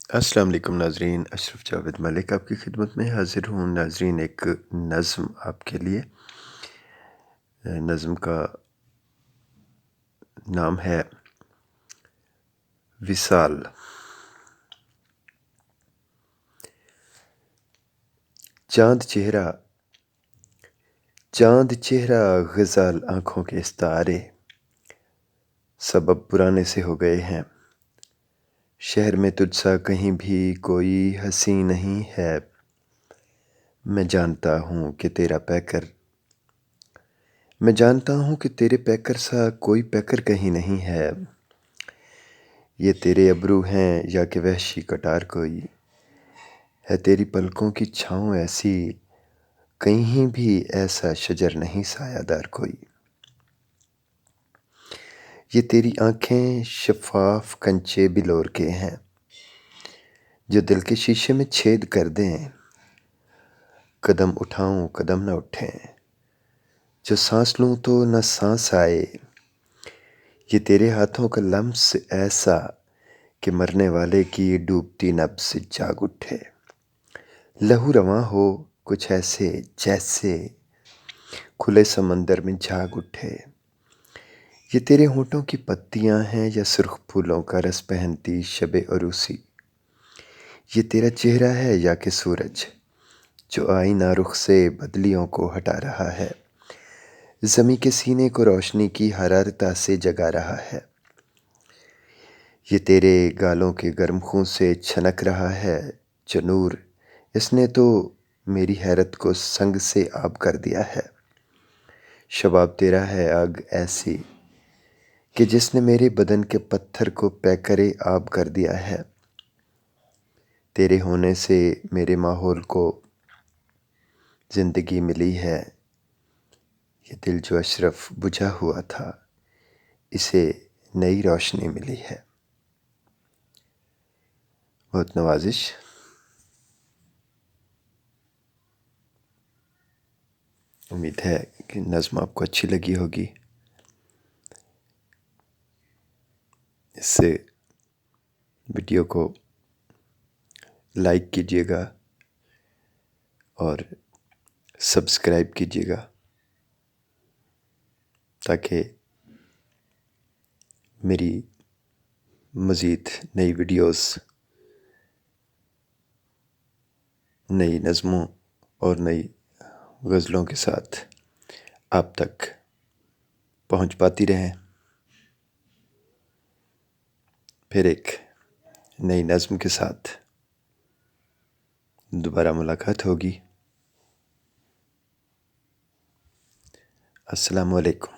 السلام علیکم ناظرین، اشرف جاوید ملک آپ کی خدمت میں حاضر ہوں۔ ناظرین، ایک نظم آپ کے لیے۔ نظم کا نام ہے وصال۔ چاند چہرہ غزال آنکھوں کے استعارے، سبب پرانے سے ہو گئے ہیں۔ شہر میں تجھ سا کہیں بھی کوئی ہنسی نہیں ہے۔ میں جانتا ہوں کہ تیرے پیکر سا کوئی پیکر کہیں نہیں ہے۔ یہ تیرے ابرو ہیں یا کہ وحشی کٹار کوئی ہے، تیری پلکوں کی چھاؤں ایسی، کہیں بھی ایسا شجر نہیں سایہ دار کوئی۔ یہ تیری آنکھیں شفاف کنچے بلور کے ہیں، جو دل کے شیشے میں چھید کر دیں۔ قدم اٹھاؤں قدم نہ اٹھیں، جو سانس لوں تو نہ سانس آئے۔ یہ تیرے ہاتھوں کا لمس ایسا کہ مرنے والے کی ڈوبتی نبض جاگ اٹھے۔ لہو رواں ہو کچھ ایسے جیسے کھلے سمندر میں جھاگ اٹھے۔ یہ تیرے ہونٹوں کی پتیاں ہیں یا سرخ پھولوں کا رس پہنتی شب عروسی۔ یہ تیرا چہرہ ہے یا کہ سورج، جو آئینہ رخ سے بدلیوں کو ہٹا رہا ہے، زمیں کے سینے کو روشنی کی حرارتہ سے جگا رہا ہے۔ یہ تیرے گالوں کے گرم خون سے چھنک رہا ہے جو نور، اس نے تو میری حیرت کو سنگ سے آب کر دیا ہے۔ شباب تیرا ہے آگ ایسی کہ جس نے میرے بدن کے پتھر کو پیکر آب کر دیا ہے۔ تیرے ہونے سے میرے ماحول کو زندگی ملی ہے۔ یہ دل جو اشرف بجھا ہوا تھا، اسے نئی روشنی ملی ہے۔ بہت نوازش۔ امید ہے کہ نظم آپ کو اچھی لگی ہوگی۔ اس سے ویڈیو کو لائک کیجیے گا اور سبسکرائب کیجیے گا تاکہ میری مزید نئی ویڈیوز نئی نظموں اور نئی غزلوں کے ساتھ آپ تک پہنچ پاتی رہیں۔ پھر ایک نئی نظم کے ساتھ دوبارہ ملاقات ہوگی۔ السلام علیکم۔